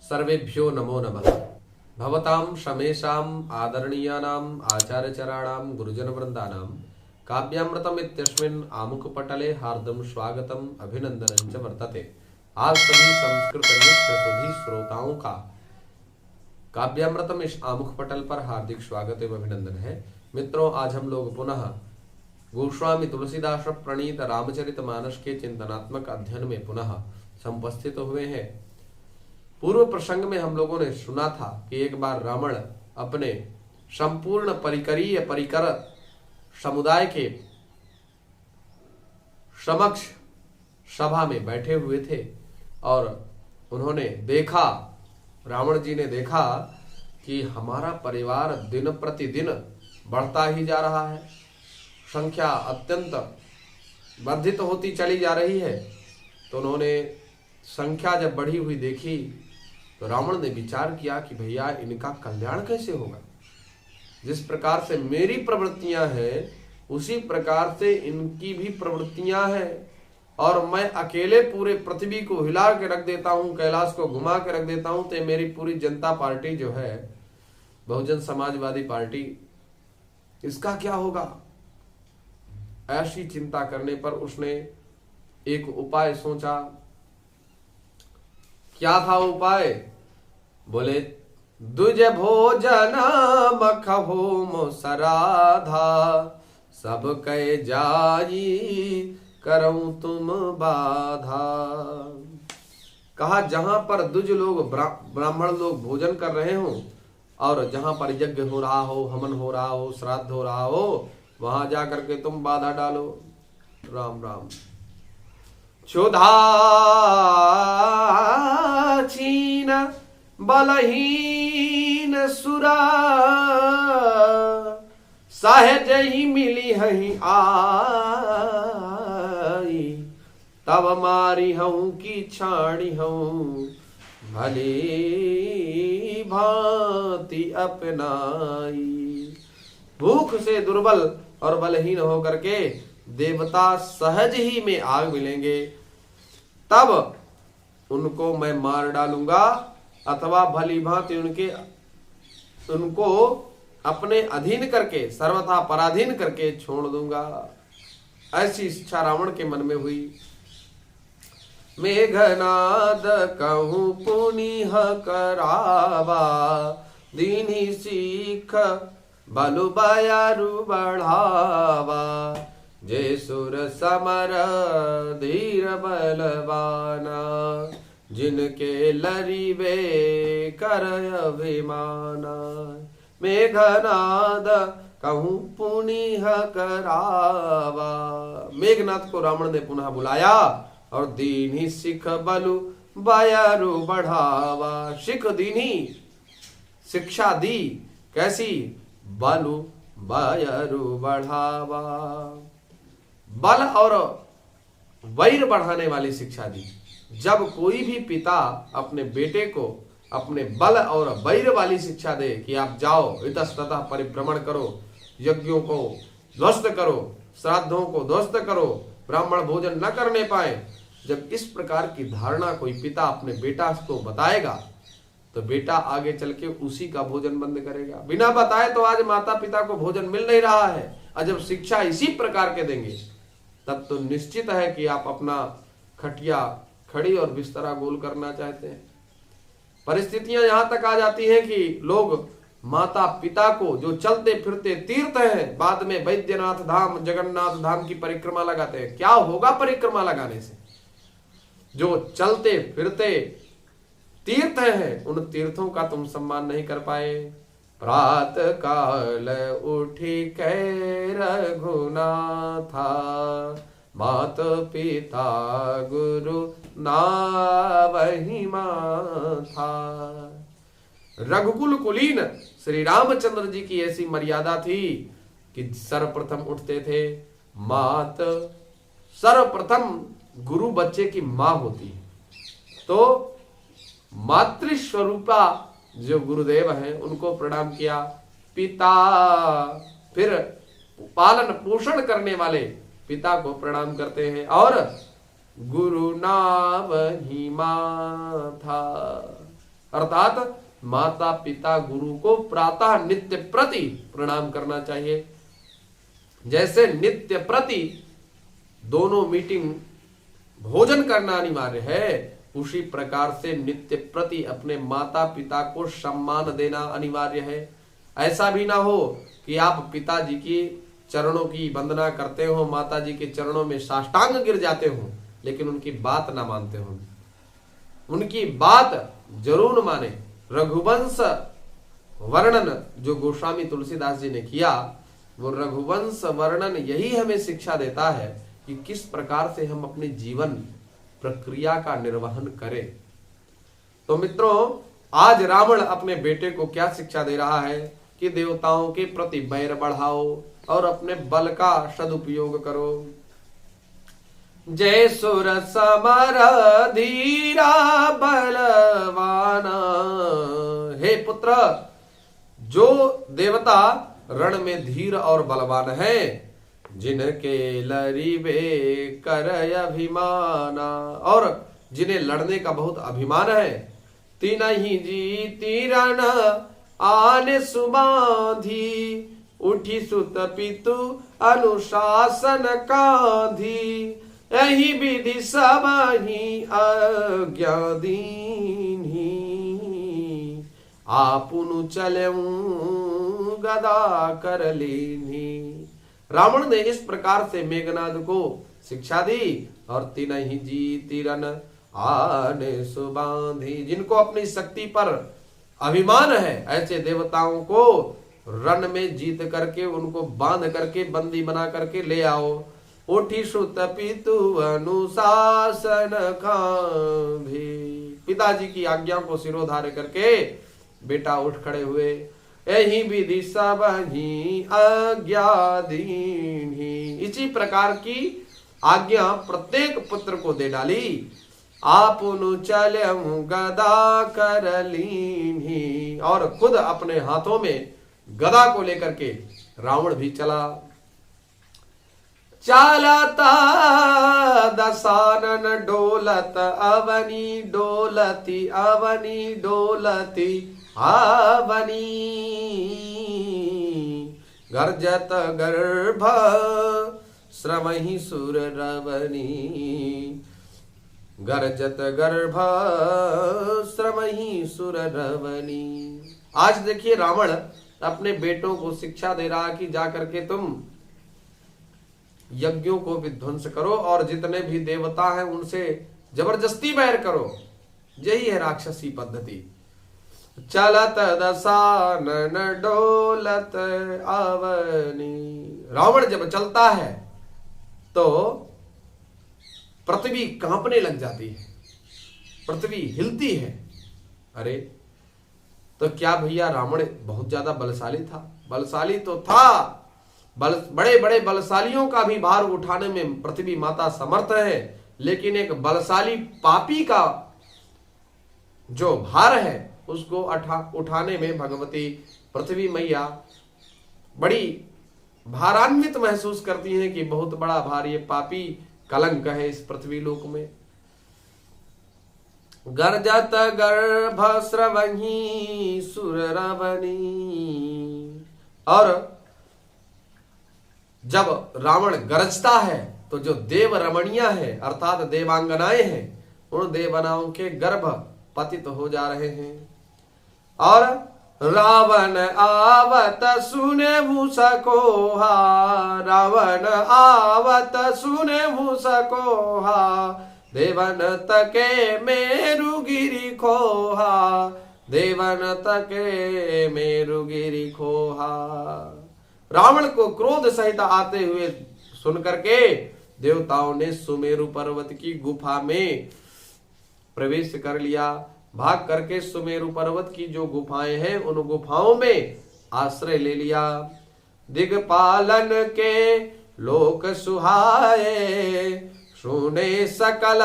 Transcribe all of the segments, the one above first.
सर्वेभ्यो नमो नमः। भवतां शमेषाम् आदरणीयानाम् आचार्यचराणां गुरुजनवृन्दानां काव्यामृतम् इत्यस्मिन् आमुखपटले हार्दं स्वागतम अभिनंदनं च वर्तते। आज सभी संस्कृतनिष्ठ सुधी श्रोताओं का काव्यामृतम इस आमुख पटल पर हार्दिक स्वागत एवं अभिनंदन है। मित्रों, आज हम लोग पुनः गोस्वामी तुलसीदास प्रणीत रामचरितमानस के चिंतनात्मक अध्ययन में पुनः समुपस्थित हुए हैं। पूर्व प्रसंग में हम लोगों ने सुना था कि एक बार रावण अपने संपूर्ण परिकरीय परिकर समुदाय के समक्ष सभा में बैठे हुए थे और उन्होंने देखा, रावण जी ने देखा कि हमारा परिवार दिन प्रतिदिन बढ़ता ही जा रहा है, संख्या अत्यंत वर्धित होती चली जा रही है। तो उन्होंने संख्या जब बढ़ी हुई देखी तो रावण ने विचार किया कि भैया इनका कल्याण कैसे होगा। जिस प्रकार से मेरी प्रवृत्तियां हैं उसी प्रकार से इनकी भी प्रवृत्तियां हैं और मैं अकेले पूरे पृथ्वी को हिला के रख देता हूं, कैलाश को घुमा के रख देता हूं, तो मेरी पूरी जनता पार्टी जो है बहुजन समाजवादी पार्टी, इसका क्या होगा। ऐसी चिंता करने पर उसने एक उपाय सोचा। क्या था उपाय? बोले, दुज भोजन मखहो मोसराधा, सब कह जाई करऊं तुम बाधा। कहा, जहां पर दुज लोग ब्राह्मण लोग भोजन कर रहे हो और जहां पर यज्ञ हो रहा हो, हवन हो रहा हो, श्राद्ध हो रहा हो, वहां जाकर के तुम बाधा डालो। राम राम। क्षुधाचीन बलहीन सुरा, सहज ही मिली हहीं आई, तब मारी हूं की छाणी हूं, भली भांति अपनाई। भूख से दुर्बल और बलहीन होकर के देवता सहज ही में आग मिलेंगे, तब उनको मैं मार डालूंगा अथवा भली भांति उनको अपने अधीन करके, सर्वथा पराधीन करके छोड़ दूंगा। ऐसी इच्छा रावण के मन में हुई। मेघनाद कहूं पुनिह करावा, दीनी सीख बलु बयारु बढ़ावा, जे सुर समर धीर बलवाना, जिनके लरिवे कर अभिमाना। मेघनाद कहूं पुनिह करावा। मेघनाथ को रावण ने पुनः बुलाया और दीनी सिख बलु बयारु बढ़ावा। सिख दीनी शिक्षा दी, कैसी? बलु बयारु बढ़ावा। बल और वैर बढ़ाने वाली शिक्षा दी। जब कोई भी पिता अपने बेटे को अपने बल और वैर वाली शिक्षा दे कि आप जाओ इतस्ततः परिभ्रमण करो, यज्ञों को ध्वस्त करो, श्राद्धों को ध्वस्त करो, ब्राह्मण भोजन न करने पाए, जब इस प्रकार की धारणा कोई पिता अपने बेटा को बताएगा तो बेटा आगे चल के उसी का भोजन बंद करेगा। बिना बताए तो आज माता पिता को भोजन मिल नहीं रहा है, और जब शिक्षा इसी प्रकार के देंगे तब तो निश्चित है कि आप अपना खटिया खड़ी और बिस्तरा गोल करना चाहते हैं। परिस्थितियां यहां तक आ जाती हैं कि लोग माता पिता को, जो चलते फिरते तीर्थ हैं, बाद में वैद्यनाथ धाम, जगन्नाथ धाम की परिक्रमा लगाते हैं। क्या होगा परिक्रमा लगाने से? जो चलते फिरते तीर्थ हैं, उन तीर्थों का तुम सम्मान नहीं कर पाए। प्रात काल उठी कै रघुनाथा, मात पिता गुरु नावहि माथा। रघुकुल कुलीन श्री रामचंद्र जी की ऐसी मर्यादा थी कि सर्वप्रथम उठते थे। मात, सर्वप्रथम गुरु बच्चे की मां होती है, तो मातृस्वरूपा जो गुरुदेव हैं उनको प्रणाम किया। पिता, फिर पालन पोषण करने वाले पिता को प्रणाम करते हैं। और गुरु नाम ही माथा, अर्थात माता पिता गुरु को प्रातः नित्य प्रति प्रणाम करना चाहिए। जैसे नित्य प्रति दोनों मीटिंग भोजन करना अनिवार्य है, उसी प्रकार से नित्य प्रति अपने माता पिता को सम्मान देना अनिवार्य है। ऐसा भी ना हो कि आप पिताजी की चरणों की वंदना करते हो, माता जी के चरणों में साष्टांग गिर जाते हो, लेकिन उनकी बात ना मानते हो। उनकी बात जरूर माने। रघुवंश वर्णन जो गोस्वामी तुलसीदास जी ने किया, वो रघुवंश वर्णन यही हमें शिक्षा देता है कि किस प्रकार से हम अपने जीवन प्रक्रिया का निर्वहन करें। तो मित्रों, आज रावण अपने बेटे को क्या शिक्षा दे रहा है कि देवताओं के प्रति बैर बढ़ाओ और अपने बल का सदुपयोग करो। जय सुर समर धीरा बलवाना। हे पुत्र, जो देवता रण में धीर और बलवान है, जिनके लरिबे कर अभिमाना, और जिन्हें लड़ने का बहुत अभिमान है, तिनहि जीति रण आने सुबाधी, उठी सुत पितु अनुशासन काधी, यही विधि सब ही आज्ञा दीन्ही, आपुनु चलऊं गदा कर लीन्ही। रावण ने इस प्रकार से मेघनाद को शिक्षा दी। और तिनहि जीति रण आने सुबांधी, जिनको अपनी शक्ति पर अभिमान है, ऐसे देवताओं को रण में जीत करके उनको बांध करके बंदी बना करके ले आओ। उठी सुत पितु अनुशासन कांधी, पिताजी की आज्ञा को सिरोधार्य करके बेटा उठ खड़े हुए। यही विधि सब ही आज्ञा दीन्ही, इसी प्रकार की आज्ञा प्रत्येक पुत्र को दे डाली। आपुनु चलऊं गदा कर लीन्ही, और खुद अपने हाथों में गदा को लेकर के रावण भी चला। चालता दशानन डोलत अवनी, डोलती अवनी डोलती आवनी, गर्जत गर्भ श्रवहि सुर रवनी, गर्जत गर्भ श्रवहि सुर रवनी। आज देखिए, रावण अपने बेटों को शिक्षा दे रहा कि जाकर के तुम यज्ञों को विध्वंस करो और जितने भी देवता हैं उनसे जबरदस्ती बैर करो। यही है राक्षसी पद्धति। चलत दशानन डोलत अवनी, रावण जब चलता है तो पृथ्वी कांपने लग जाती है, पृथ्वी हिलती है। अरे तो क्या भैया रावण बहुत ज्यादा बलशाली था? बलशाली तो था, बड़े बड़े बलशालियों का भी भार उठाने में पृथ्वी माता समर्थ है, लेकिन एक बलशाली पापी का जो भार है उसको उठाने में भगवती पृथ्वी मैया बड़ी भारान्वित महसूस करती हैं कि बहुत बड़ा भार ये पापी कलंक है इस पृथ्वी लोक में। गर्जत गर्भ स्रवहि सुर रवनी, और जब रावण गरजता है तो जो देव रमणिया है अर्थात देवांगनाएं हैं, उन देवनाओं के गर्भ पतित हो जा रहे हैं। और रावण आवत सुने मुसकोहा, रावण आवत सुने मुसकोहा, देवन तके मेरु गिरि खोहा, देवन तके मेरु गिरि खोहा। रावण को क्रोध सहित आते हुए सुन करके देवताओं ने सुमेरु पर्वत की गुफा में प्रवेश कर लिया। भाग करके सुमेरु पर्वत की जो गुफाएं हैं उन गुफाओं में आश्रय ले लिया। दिग्पालन के लोक सुहाए, सुने सकल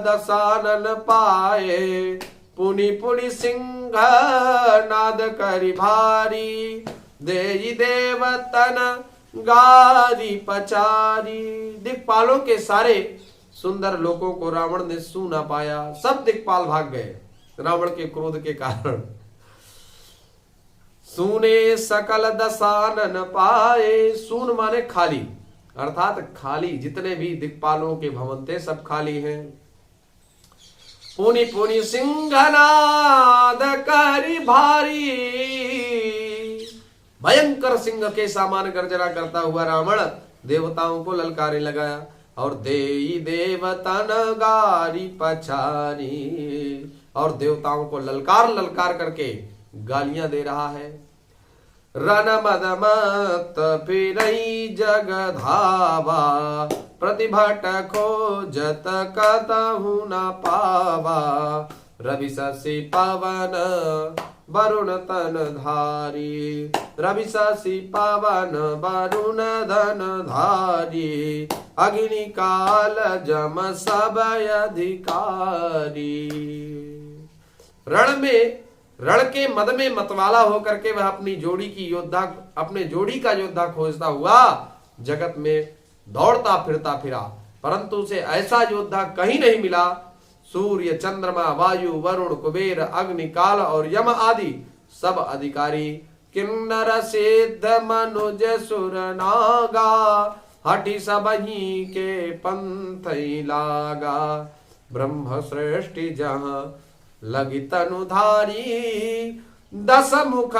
दशानन पाए, पुनि पुनि सिंह नाद करि भारी, देई देवतन गारी पचारी। दिक्पालों के सारे सुंदर लोगों को रावण ने सू ना पाया, सब दिक्पाल भाग गए। रावण के क्रोध के कारण। सूने सकल दसानन पाए, सून माने खाली, अर्थात खाली, जितने भी दिक्पालों के भवन थे सब खाली हैं। पुनि पुनि सिंहनाद करी भारी, भयंकर सिंह के समान गर्जना करता हुआ रावण देवताओं को ललकारे लगाया और देई देवतन गारी पछारी, और देवताओं को ललकार ललकार करके गालियां दे रहा है। रन मद मत फिरई जग धावा, प्रतिभट खोजत कतहु न पावा, रवि शशि पवन वरुण तन धारी, रवि शशि पवन वरुण धन धारी, अग्नि काल जम सब अधिकारी। रण के मद में मतवाला होकर के वह अपनी जोड़ी का योद्धा खोजता हुआ जगत में दौड़ता फिरा, परंतु उसे ऐसा योद्धा कहीं नहीं मिला। सूर्य चंद्रमा वायु वरुण कुबेर अग्नि काल और यम आदि सब अधिकारी, किन्नर सिद्ध मनुज सुर नागा, हटि सबही के पंथ लागा, ब्रह्म सृष्टि जहां लगी तनुधारी, दस मुख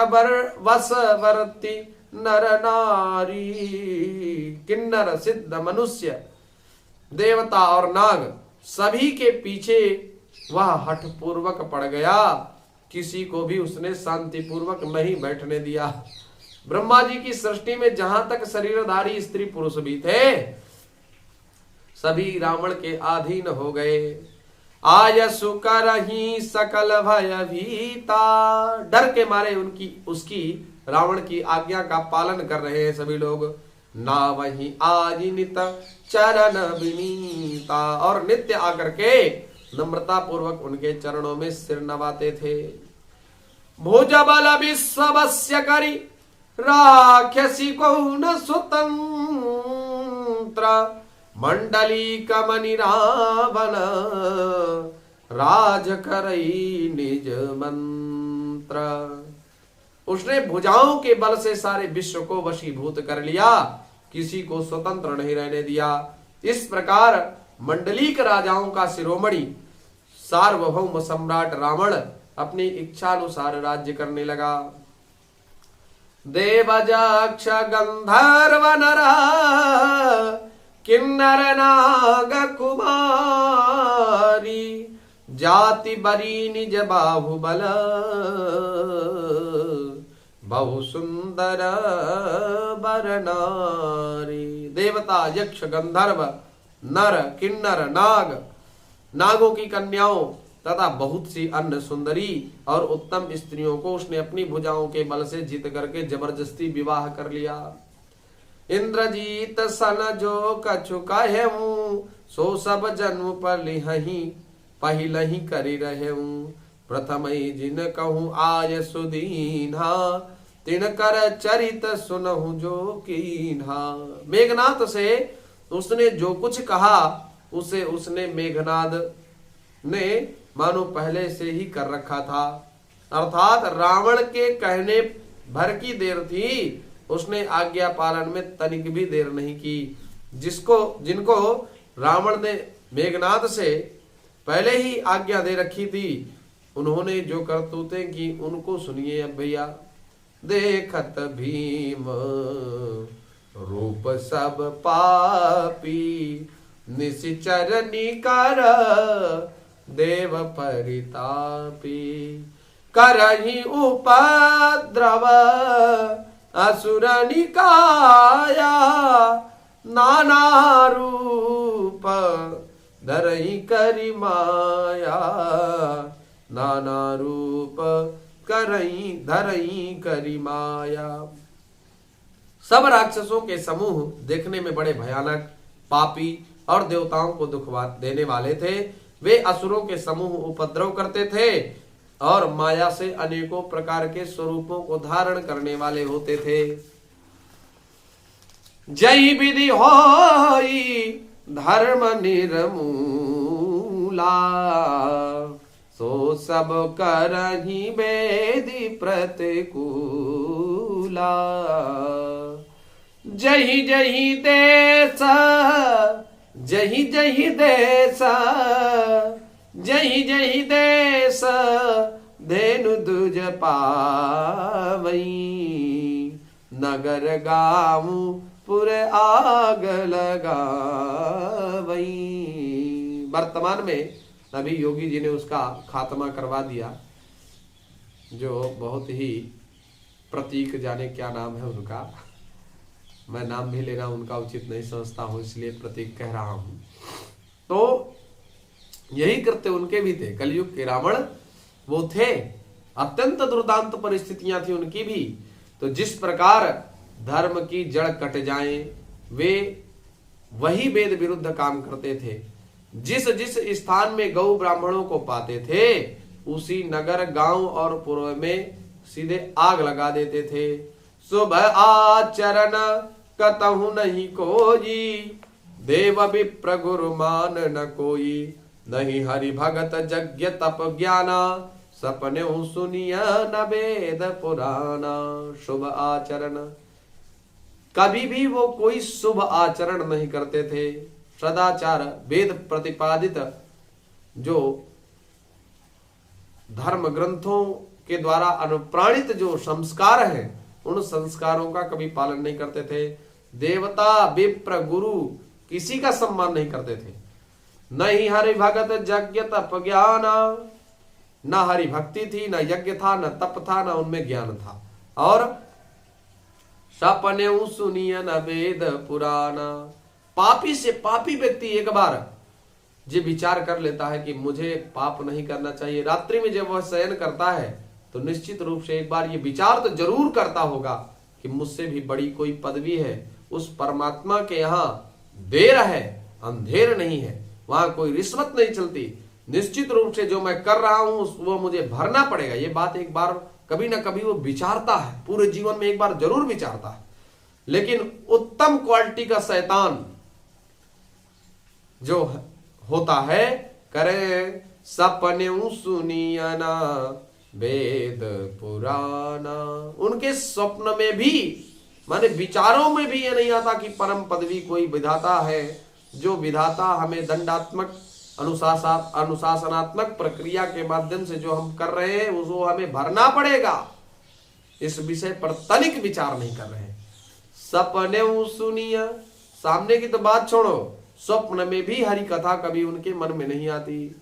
वसवर्ती नर नारी। किन्नर सिद्ध मनुष्य देवता और नाग सभी के पीछे वह हठ पूर्वक पड़ गया, किसी को भी उसने शांति पूर्वक नहीं बैठने दिया। ब्रह्मा जी की सृष्टि में जहां तक शरीरधारी स्त्री पुरुष भी थे सभी रावण के अधीन हो गए। आयसु करहि सकल भय भीता, डर के मारे उसकी रावण की आज्ञा का पालन कर रहे हैं सभी लोग। ना वही आज नित चरण विनीता, और नित्य आकर के नम्रता पूर्वक उनके चरणों में सिर नवाते थे। भुज बल विश्वस्य करी राक्षसी कौन स्वतंत्र, मंडली कमनि रावण राज करई निज मंत्र। उसने भुजाओं के बल से सारे विश्व को वशीभूत कर लिया, किसी को स्वतंत्र नहीं रहने दिया। इस प्रकार मंडलीक राजाओं का शिरोमणि सार्वभौम सम्राट रावण अपनी इच्छानुसार राज्य करने लगा। देवजाक्ष गंधर्व नर किन्नर नाग कुमारी, जाति बरी निज बाहुबल बहु सुंदर बरनारी। देवता यक्ष गंधर्व नर किन्नर नाग, नागों की कन्याओं तथा बहुत सी अन्य सुंदरी और उत्तम स्त्रियों को उसने अपनी भुजाओं के बल से जीत करके जबरदस्ती विवाह कर लिया। इंद्रजीत सन जो कछु कहूं, सो सब जन्म पर लिहही पहिलहि करि रहूं, प्रथमहि जिन कहूं आय सुदीन्हा, तिन कर चरित सुनहु जो कीन्हा। मेघनाद से उसने जो कुछ कहा उसे उसने मेघनाद ने मानो पहले से ही कर रखा था, अर्थात रावण के कहने भर की देर थी, उसने आज्ञा पालन में तनिक भी देर नहीं की। जिनको रावण ने मेघनाद से पहले ही आज्ञा दे रखी थी, उन्होंने जो करतूतें की उनको सुनिए अब भैया। देखत भीम रूप सब पापी, निशिचर निकर देव परितापी, करहि उपद्रव असुर निकाया, नाना रूप धरहि करि माया, नाना रूप करहि धरहि करि माया। सब राक्षसों के समूह देखने में बड़े भयानक, पापी और देवताओं को दुख देने वाले थे। वे असुरों के समूह उपद्रव करते थे और माया से अनेकों प्रकार के स्वरूपों को धारण करने वाले होते थे। जय विधि होई धर्म निर्मूला, सो सब करहि बेदी प्रतिकूला। जहि जहि देश जहि जहि देश जहि जहि देश धेनु दुज पावई। नगर गाँव पुर आग लगावई। वर्तमान में अभी योगी जी ने उसका खात्मा करवा दिया, जो बहुत ही प्रतीक, जाने क्या नाम है उनका, मैं नाम भी लेना उनका उचित नहीं समझता हूं, इसलिए प्रतीक कह रहा हूं। तो यही कृत्य उनके भी थे। कलयुग के रावण वो थे, अत्यंत दुर्दांत परिस्थितियां थी उनकी भी। तो जिस प्रकार धर्म की जड़ कट जाए, वे वही वेद विरुद्ध काम करते थे। जिस जिस स्थान में गौ ब्राह्मणों को पाते थे, उसी नगर गांव और पुर में सीधे आग लगा देते थे। शुभ आचरण कतहु नहीं कोई, देव विप्र गुरु मान न कोई। नहीं हरि भगत यज्ञ तप ज्ञाना, सपने सुनिया न वेद पुराना। शुभ आचरण, कभी भी वो कोई शुभ आचरण नहीं करते थे। सदाचार, वेद प्रतिपादित जो धर्म ग्रंथों के द्वारा अनुप्राणित जो संस्कार हैं, उन संस्कारों का कभी पालन नहीं करते थे। देवता विप्र गुरु किसी का सम्मान नहीं करते थे। नहीं हरि भगत यज्ञ तप ज्ञान, न हरि भक्ति थी, न यज्ञ था, न तप था, न उनमें ज्ञान था। और सपने सुनिय न वेद पुराना। पापी से पापी व्यक्ति एक बार जो विचार कर लेता है कि मुझे पाप नहीं करना चाहिए, रात्रि में जब वह शयन करता है तो निश्चित रूप से एक बार ये विचार तो जरूर करता होगा कि मुझसे भी बड़ी कोई पदवी है। उस परमात्मा के यहाँ देर है, अंधेर नहीं है, वहां कोई रिश्वत नहीं चलती। निश्चित रूप से जो मैं कर रहा हूं वो मुझे भरना पड़ेगा। ये बात एक बार कभी ना कभी वो विचारता है, पूरे जीवन में एक बार जरूर विचारता है। लेकिन उत्तम क्वालिटी का शैतान जो होता है, करे सपने सुनिया ना वेद पुराना। उनके स्वप्न में भी, माने विचारों में भी ये नहीं आता कि परम पदवी कोई विधाता है, जो विधाता हमें दंडात्मक अनुशासनात्मक प्रक्रिया के माध्यम से जो हम कर रहे हैं वो हमें भरना पड़ेगा। इस विषय पर तनिक विचार नहीं कर रहे हैं। सपने सुनिया, सामने की तो बात छोड़ो, स्वप्न में भी हरि कथा कभी उनके मन में नहीं आती।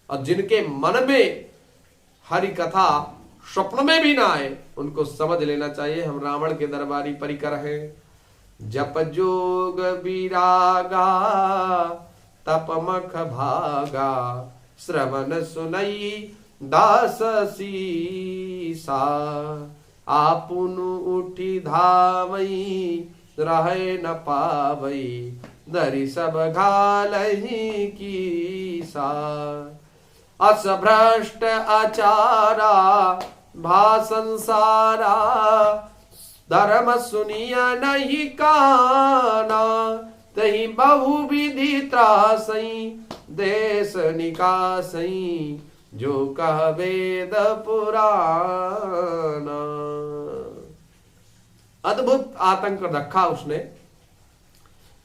और जिनके मन में हरि कथा स्वप्न में भी ना आए, उनको समझ लेना चाहिए हम रावण के दरबारी परिकर हैं। जप जोग विरागा तप मख भागा, श्रवण सुनई दास सीसा। आपुन उठी धावई रहे न पावई, दरी सब घालही कीसा। अस भ्रष्ट आचारा भा संसारा, धर्म सुनिया नहीं काना। तही बहु विधि त्रासई, देश निकासई, जो कह वेद पुराना। अद्भुत आतंक रखा उसने।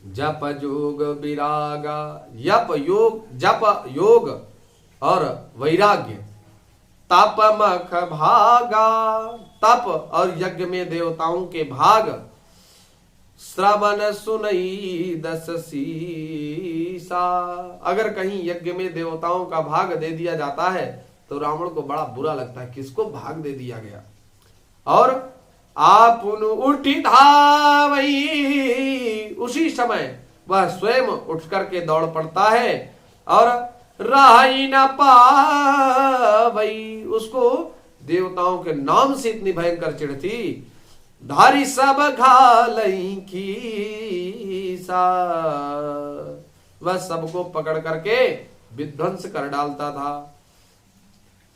जप जोग विरागा, जप योग और वैराग्य, तप मख भागा, तप और यज्ञ में देवताओं के भाग, श्रवण सुनई दस सीसा। अगर कहीं यज्ञ में देवताओं का भाग दे दिया जाता है तो रावण को बड़ा बुरा लगता है, किसको भाग दे दिया गया। और आपुन उठी धावई, उसी समय वह स्वयं उठ करके दौड़ पड़ता है। और राही न पावई, उसको देवताओं के नाम से इतनी भयंकर चिढ़ थी। धारी सब घालई कीसा, वह सबको पकड़ करके विध्वंस कर डालता था।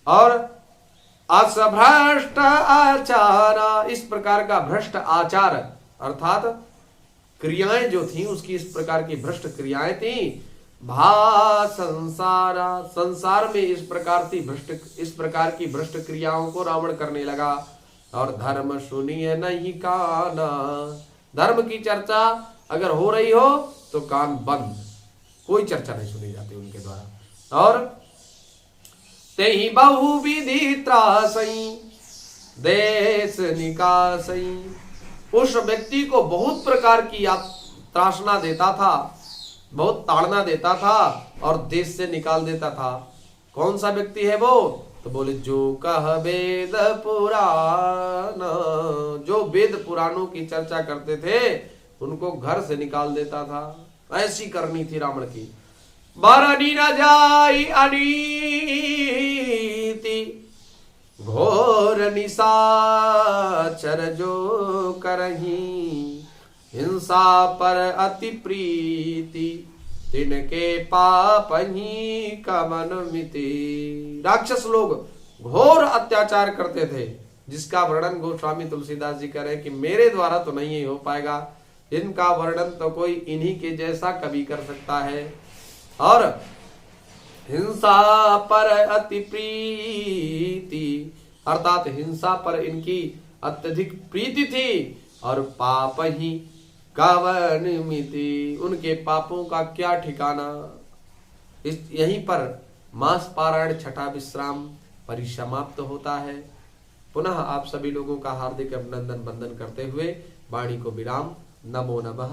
और असभ्रष्ट आचारा, इस प्रकार का भ्रष्ट आचार अर्थात क्रियाएं जो थी उसकी इस प्रकार की भ्रष्ट क्रियाएं थी। भा संसारा, संसार में इस प्रकार की भ्रष्ट क्रियाओं को रावण करने लगा। और धर्म सुनिए नहीं काना, धर्म की चर्चा अगर हो रही हो तो कान बंद, कोई चर्चा नहीं सुनी जाती उनके द्वारा। और ते ही बहुविधि त्रासई देश निकासई, उस व्यक्ति को बहुत प्रकार की त्रासना देता था, बहुत ताड़ना देता था और देश से निकाल देता था। कौन सा व्यक्ति है वो? तो बोले जो कह वेद पुराण, जो वेद पुराणों की चर्चा करते थे उनको घर से निकाल देता था। ऐसी करनी थी रावण की। बरनी न जाई अनीति, घोर निशाचर जो करही, हिंसा पर अति प्रीति, तिनके पाप ही कवन मिति। राक्षस लोग घोर अत्याचार करते थे, जिसका वर्णन गोस्वामी तुलसीदास जी कह रहे कि मेरे द्वारा तो नहीं हो पाएगा, इनका वर्णन तो कोई इन्हीं के जैसा कवि कर सकता है। और हिंसा पर अति प्रीति, अर्थात हिंसा पर इनकी अत्यधिक प्रीति थी। और पाप ही कवन मिति, उनके पापों का क्या ठिकाना। यहीं पर मास पारायण छठा विश्राम परिसमाप्त होता है। पुनः आप सभी लोगों का हार्दिक अभिनंदन वंदन करते हुए वाणी को विराम। नमो नमः।